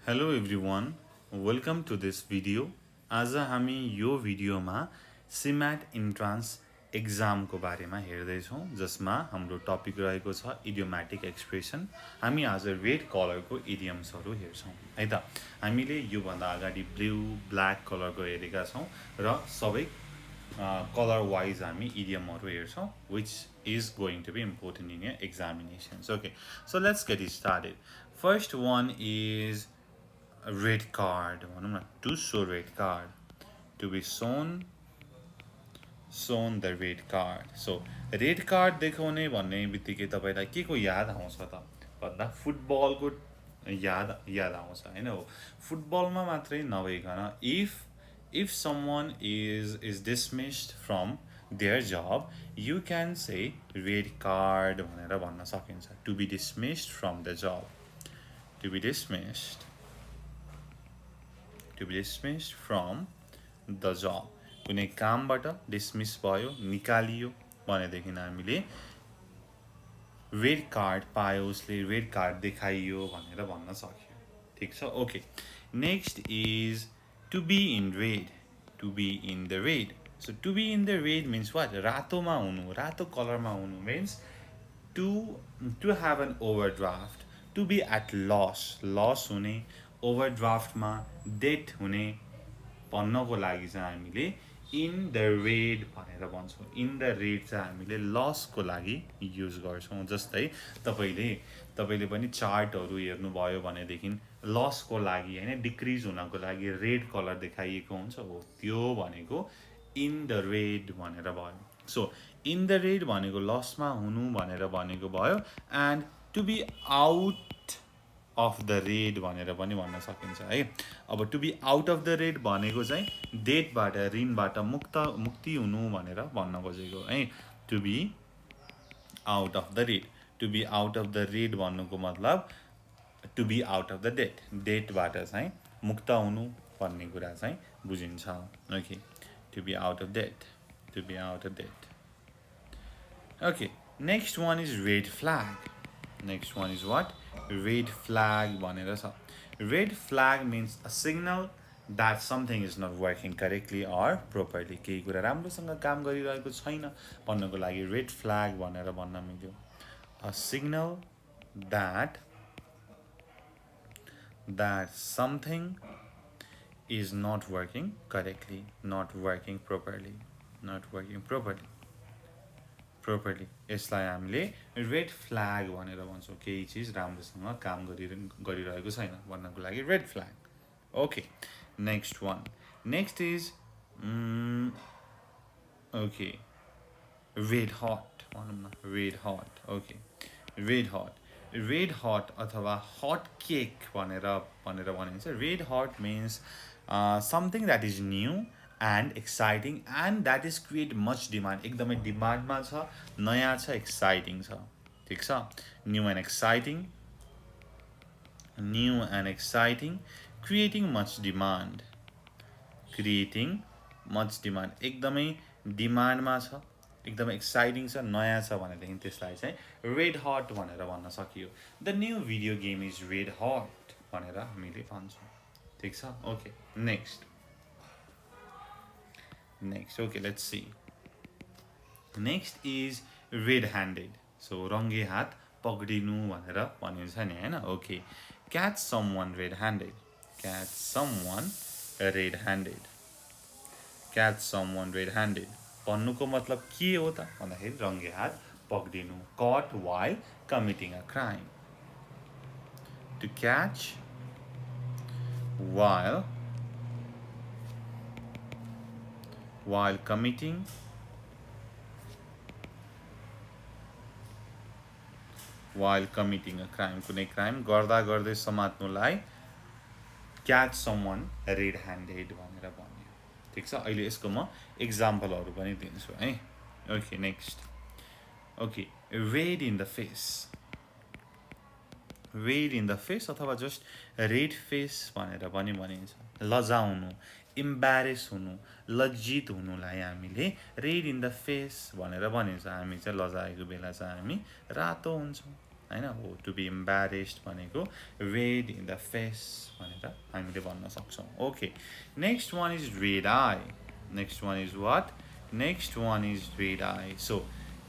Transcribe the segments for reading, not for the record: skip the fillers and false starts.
Hello everyone, welcome to this video. आज हामी यो भिडियोमा CMAT इन्ट्रान्स एक्जामको बारेमा हेर्दैछौँ जसमा हाम्रो टपिक रहेको छ इडियोम्याटिक एक्सप्रेसन। हामी आज रेड कलरको इडियम्सहरू हेर्छौँ है त। हामीले योभन्दा अगाडि ब्लू ब्ल्याक कलरको हेरेका छौँ र सबै कलर वाइज हामी इडियमहरू हेर्छौँ which is going to be important in your examinations. Okay, so let's get it started. First one is a red card. To show red card, to be shown the red card. So red card देखाउने भन्ने बित्तिकै तपाईलाई के को याद आउँछ त भन्दा फुटबलको याद आउँछ हैन हो। फुटबलमा मात्रै नभइकन if someone is dismissed from their job, you can say red card भनेर भन्न सकिन्छ. To be dismissed from the job, to be dismissed from the job. कुनै कामबाट डिसमिस भयो, निकालियो भनेदेखि हामीले रेड कार्ड पायो, उसले रेड कार्ड देखाइयो भनेर भन्न सक्यो. ठीक छ. Okay, next is to be in red. To be in the red. So to be in the red means what? रातोमा हुनु, रातो कलरमा हुनु means to have an overdraft, to be at loss हुने, overdraftमा डेट हुने भन्नको लागि चाहिँ हामीले in the red भनेर भन्छौँ. in the red चाहिँ हामीले लसको लागि युज गर्छौँ. जस्तै तपाईले पनि चार्टहरू हेर्नुभयो भनेदेखि लसको लागि हैन, डिक्रिज हुनको लागि रेड कलर देखाइएको हुन्छ, हो त्यो भनेको इन द रेड भनेर भयो. सो इन द रेड भनेको लसमा हुनु भनेर भनेको भयो. And to be out of the red भनेर पनि भन्न सकिन्छ है. अब to be out of the red भनेको चाहिँ डेटबाट, ऋणबाट मुक्ति हुनु भनेर भन्न खोजेको है. To be out of the red, to be out of the red भन्नुको मतलब to be out of the डेटबाट चाहिँ मुक्त हुनु भन्ने कुरा चाहिँ बुझिन्छ. Okay, to be out of date, to be out of date. Okay, next one is red flag. Next one is what? Red flag भनेर छ. Red flag means a signal that something is not working correctly or properly. केही कुरा राम्रोसँग काम गरिरहेको छैन भन्नको लागि red flag भनेर भन्न मिल्यो. A signal that something is not working correctly, not working properly. यसलाई हामीले रेड फ्ल्याग भनेर भन्छौँ. केही चिज राम्रोसँग काम गरिरहेको छैन भन्नको लागि red flag. Okay, next one. Next is okay red hot भनौँ न. Red hot. Okay, red hot अथवा हट केक भनेर भनिन्छ. Red hot means something that is new and exciting and that is create much demand. एकदमै डिमान्डमा छ, नयाँ छ, exciting छ. ठिक छ. New and exciting, creating much demand, एकदमै डिमान्डमा छ, एकदमै एक्साइटिङ छ, नयाँ छ भनेदेखि त्यसलाई चाहिँ रेड हट भनेर भन्न सकियो. The new video game is red hot भनेर हामीले भन्छौँ. ठिक छ. Okay, next. Okay, let's see. Next is red-handed. So रङ्गे हात पक्रिनु भनेर भनिन्छ नि हैन. Okay, catch someone red-handed. भन्नुको मतलब के हो त भन्दाखेरि रङ्गे हात पक्रिनु. Caught while committing a crime. To catch while committing a crime. कुनै क्राइम गर्दै समात्नुलाई क्याच समवन रेड ह्यान्डेड भनेर भन्यो. ठिक छ. अहिले यसको म एक्जाम्पलहरू पनि दिन्छु है. Okay, next. Okay, red in the face अथवा जस्ट रेड फेस भनेर पनि भनिन्छ. लजाउनु, इम्ब्यारेस हुनु, लज्जित हुनुलाई हामीले रेड इन द फेस भनेर भनिन्छ. हामी चाहिँ लजाएको बेला चाहिँ हामी रातो हुन्छौँ. हैन हो टु बी इम्ब्यारेस्ड भनेको रेड इन द फेस भनेर हामीले भन्न सक्छौँ okay next one is red eye next one is what next one is red eye so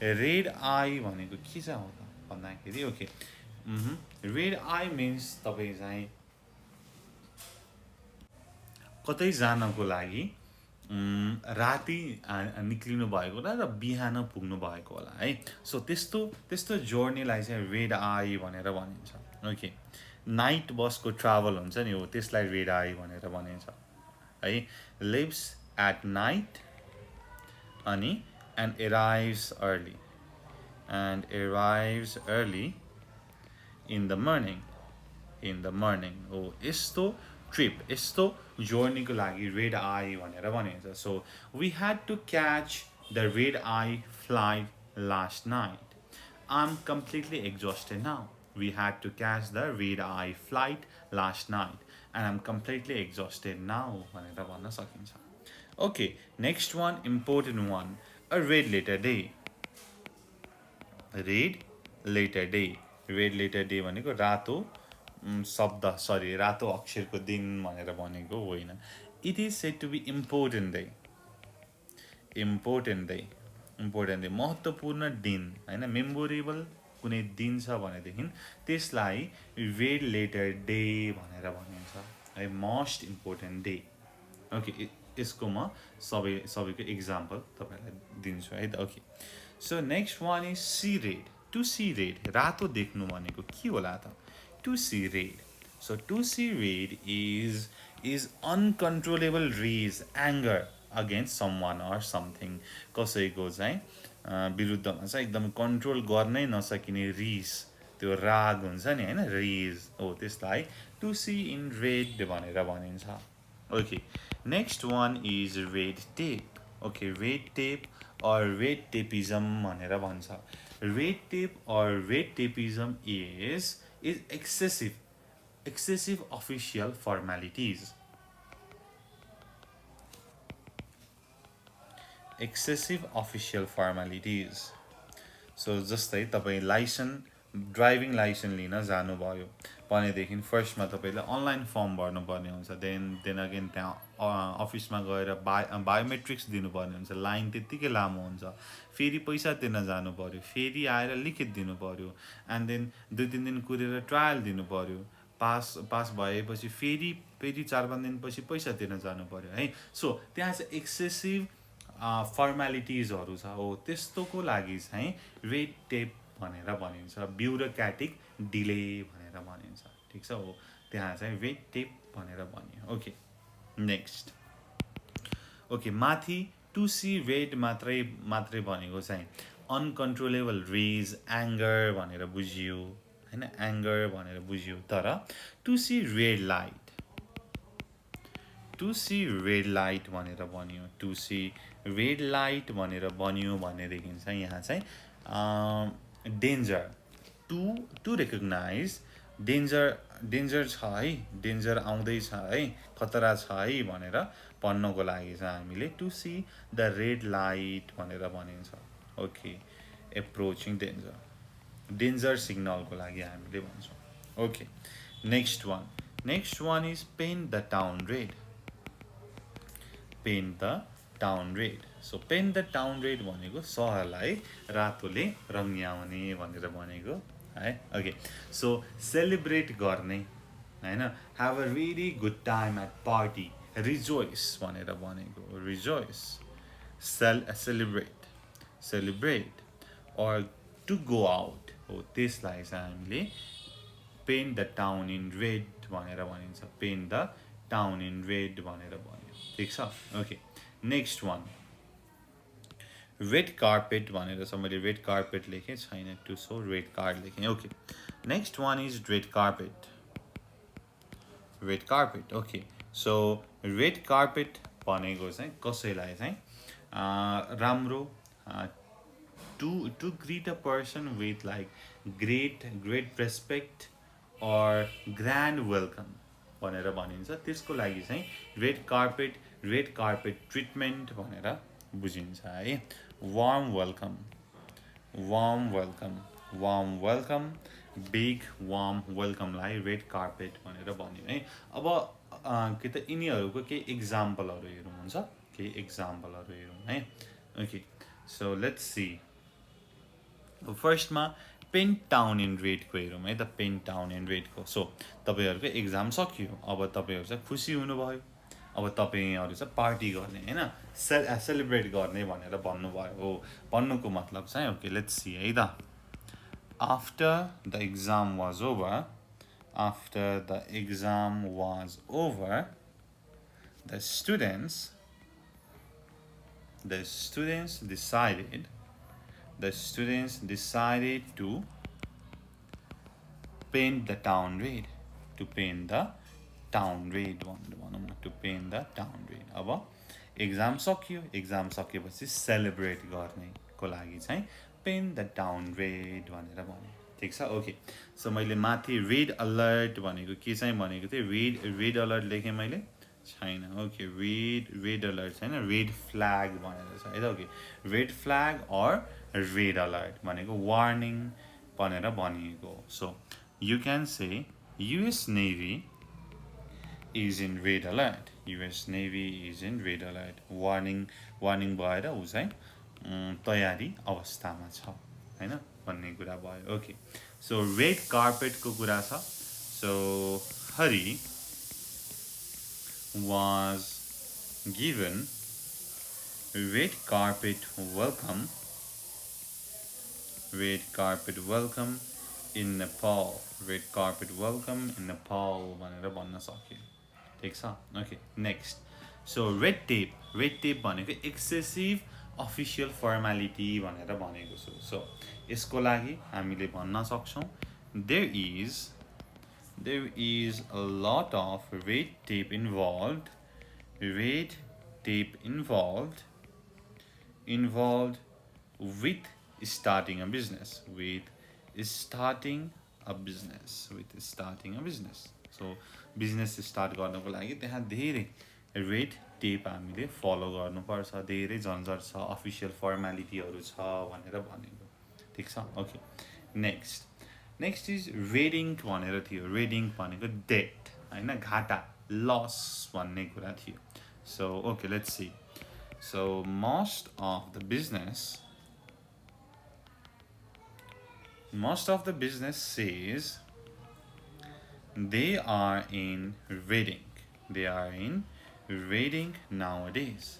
red eye भनेको के चाहिँ हो त भन्दाखेरि ओके रेड आई मिन्स तपाईँ चाहिँ कतै जानको लागि राति निक्लिनु भएको होला र बिहान पुग्नु भएको होला है सो त्यस्तो त्यस्तो जर्नीलाई चाहिँ रेड आई भनेर भनिन्छ ओके नाइट बसको ट्राभल हुन्छ नि हो त्यसलाई रेड आई भनेर भनिन्छ है लिभ्स एट नाइट अनि and arrives early in the morning हो यस्तो ट्रिप यस्तो journeyको लागि रेड आई भनेर भनिन्छ so we had to catch the red eye flight last night I am completely exhausted now we had to catch the red eye flight last night and I am completely exhausted now भनेर भन्न सकिन्छ okay next one important one a red letter day red letter day भनेको रातो शब्द sorry रातो अक्षरको दिन भनेर भनेको होइन it is said to be important day महत्त्वपूर्ण दिन होइन मेमोरेबल कुनै दिन छ भनेदेखि त्यसलाई रेड लेटर डे भनेर भनिन्छ है मोस्ट इम्पोर्टेन्ट डे ओके यसको म सबैको इक्जाम्पल तपाईँलाई दिन्छु है त okay so next one is see red to see red रातो देख्नु भनेको के होला त to see red. So to see red is uncontrollable rage, anger against someone or something. कसैको चाहिँ विरुद्धमा चाहिँ एकदम कन्ट्रोल गर्नै नसकिने रिस त्यो राग हुन्छ नि हैन रिज हो त्यसलाई टु सी इन रेड भनेर भनिन्छ okay next one is red tape okay red tape or red tapeism भनेर भन्छ red tape or red tapeism is excessive official formalities so जस्तै तपाईँ ड्राइभिङ लाइसेन्स लिन जानुभयो भनेदेखि फर्स्टमा तपाईँले अनलाइन फर्म भर्नुपर्ने हुन्छ देन अगेन त्यहाँ अफिसमा गएर बायोमेट्रिक्स दिनुपर्ने हुन्छ लाइन त्यत्तिकै लामो हुन्छ फेरि पैसा तिर्न जानु पऱ्यो फेरि आएर लिखित दिनु पऱ्यो एन्ड देन 2-3 दिन कुरेर ट्रायल दिनु पऱ्यो पास भएपछि फेरि 4-5 दिनपछि पैसा तिर्न जानु पऱ्यो है सो त्यहाँ चाहिँ एक्सेसिभ फर्मालिटिजहरू छ हो त्यस्तोको लागि चाहिँ रेड टेप भनेर भनिन्छ ब्युरोक्रेटिक डिले भनेर भनिन्छ ठिक छ हो त्यहाँ चाहिँ रेड टेप भनेर भनियो ओके नेक्स्ट ओके माथि टु सी रेड मात्रै भनेको चाहिँ अनकन्ट्रोलेबल रेज एङ्गर भनेर बुझियो हैन एङ्गर भनेर बुझियो तर टु सी रेड लाइट भनेर भनियो टु सी रेड लाइट भनेर भनियो भनेदेखि चाहिँ यहाँ चाहिँ डेन्जर टु रेकग्नाइज डेन्जर छ है डेन्जर आउँदैछ है खतरा छ है भनेर भन्नको लागि चाहिँ हामीले to see the red light भनेर भनिन्छ ओके एप्रोचिङ डेन्जर सिग्नलको लागि हामीले भन्छौँ okay next one is paint the town red so paint the town red भनेको सहरलाई रातोले रङ्ग्याउने भनेर भनेको है ओके सो सेलिब्रेट गर्ने हैन have a really good time at party rejoice भनेर भनेको rejoice celebrate or to go out हो त्यसलाई चाहिँ हामीले paint the town in red भनेर भनिन्छ paint the town in red भनेर भन्यो ठिक छ okay next one red carpet भनेर छ मैले रेड कार्पेट लेखेँ छैन टु सो रेड कार्ड लेखेँ okay next one is red carpet okay so red carpet भनेको चाहिँ कसैलाई चाहिँ राम्रो to greet a person with like great respect or grand welcome भनेर भनिन्छ त्यसको लागि चाहिँ रेड कार्पेट ट्रिटमेन्ट भनेर बुझिन्छ है warm welcome बिग वार्म वेलकमलाई रेड कार्पेट भनेर भन्यो है। अब के त यिनीहरूको केही इक्जाम्पलहरू हेरौँ, हुन्छ केही इक्जाम्पलहरू हेरौँ है। Okay, so let's see. फर्स्टमा पेन टाउन इन रेडको हेरौँ है त, पेन टाउन इन रेडको। सो तपाईँहरूको एक्जाम सकियो, अब तपाईँहरू चाहिँ खुसी हुनुभयो, अब तपाईँहरू चाहिँ पार्टी गर्ने होइन, सेलिब्रेट गर्ने भनेर भन्नुभयो हो। भन्नुको मतलब चाहिँ ओके लेट्स सी है त। After the exam was over, after the exam was over, the students decided to paint the town red, to paint the town red भनौँ न, to paint the town red। अब exam सकियो, exam सकेपछि celebrate गर्नेको लागि चाहिँ pain the town red भनेर भने, ठिक छ। ओके, सो मैले माथि रेड अलर्ट भनेको के चाहिँ भनेको थिएँ, रेड अलर्ट लेखेँ मैले छैन। ओके, रेड अलर्ट छैन, रेड फ्ल्याग भनेर छ है त। Okay, red flag or red alert भनेको वार्निङ भनेर भनिएको। So you can say US Navy is in red alert, US Navy is in red alert, warning भएर ऊ चाहिँ तयारी अवस्थामा छ होइन भन्ने कुरा भयो। ओके, सो रेड कार्पेटको कुरा छ। So Hari was given red carpet welcome in Nepal, red carpet welcome in Nepal भनेर भन्न सक्यो, ठिक छ। Okay, next. So red tape भनेको एक्सेसिभ अफिसियल फर्मालिटी भनेर भनेको छु। सो यसको लागि हामीले भन्न सक्छौँ there is a lot of red tape involved with starting a business, so business start गर्नको लागि त्यहाँ धेरै रेड टेप हामीले फलो गर्नुपर्छ, धेरै झन्झट छ, अफिसियल फर्मालिटीहरू छ भनेर भनेको, ठिक छ। ओके, नेक्स्ट इज रेडिङ भनेर थियो। रेडिङ भनेको डेट होइन, घाटा, लस भन्ने कुरा थियो। So okay let's C. So most of the business says they are in reading nowadays।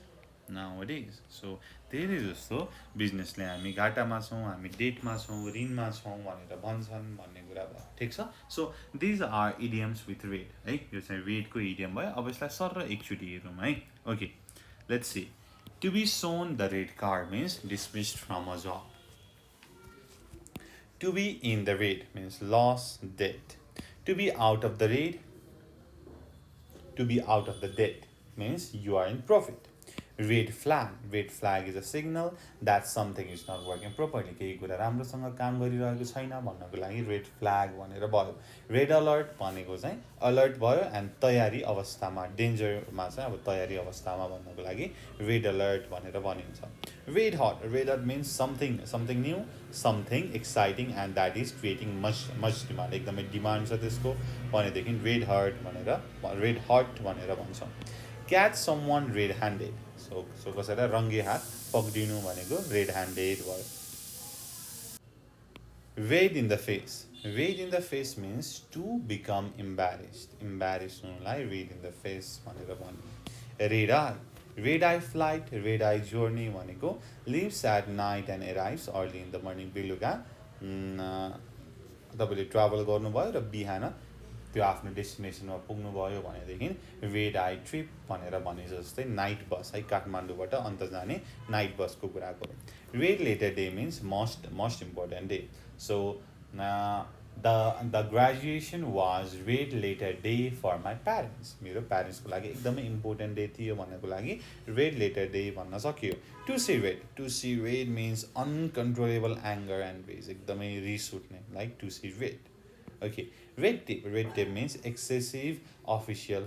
So धेरै जस्तो बिजनेसले हामी घाटामा छौँ, हामी डेटमा छौँ, ऋणमा छौँ भनेर भन्छन् भन्ने कुरा भयो, ठिक छ। So these are idioms with red है, यो चाहिँ रेडको इडियम भयो। अब यसलाई सर एकचोटि हेरौँ है। Okay, let's see. To be shown the red card means dismissed from a job. To be in the red means loss, debt. To be out of the debt means you are in profit. Red flag is a signal that something is not working properly. केही कुरा राम्रोसँग काम गरिरहेको छैन भन्नको लागि red flag भनेर भयो। रेड अलर्ट भनेको चाहिँ अलर्ट भयो एन्ड तयारी अवस्थामा, डेन्जरमा चाहिँ अब तयारी अवस्थामा भन्नको लागि रेड अलर्ट भनेर भनिन्छ। Red hot means something new, something exciting and that is creating much demand, एकदमै डिमान्ड छ त्यसको भनेदेखि रेड हट भनेर भन्छौँ। Catch someone red handed, so कसैलाई रङ्गे हात पक्रिनु भनेको रेड ह्यान्डेड भयो। Red in the face means to become embarrassed हुनुलाई रेड इन द फेस भनेर भन्यो। Red eye flight, red eye journey भनेको leaves at night and arrives early in the morning. बेलुका तपाईँले ट्राभल गर्नुभयो र बिहान त्यो आफ्नो डेस्टिनेसनमा पुग्नुभयो भनेदेखि रेड आई ट्रिप भनेर भने जस्तै नाइट बस है, काठमाडौँबाट अन्त जाने नाइट बसको कुरा गरौँ। Red letter day means most important day. So the graduation was red letter day for my parents, मेरो प्यारेन्ट्सको लागि एकदमै इम्पोर्टेन्ट डे थियो भन्नको लागि रेड लेटर डे भन्न सकियो। To see red means uncontrollable anger and rage, एकदमै रिस उठ्ने, like to see red. Okay, red tape means excessive official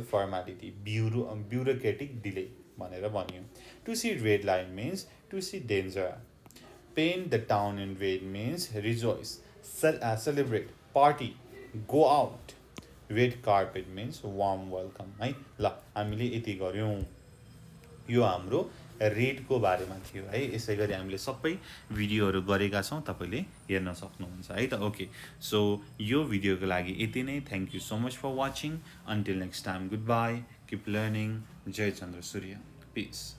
formality, bureaucratic delay भनेर भनियो। To see red line means to see danger. Paint the town in red means rejoice, celebrate party go out red carpet means warm welcome है ल हामीले यति गऱ्यौँ यो हाम्रो रेडको बारेमा थियो है यसै गरी हामीले सबै भिडियोहरू गरेका छौँ तपाईँले हेर्न सक्नुहुन्छ है त ओके सो यो भिडियोको लागि यति नै thank you so much for watching until next time goodbye keep learning Jai Chandra Surya piece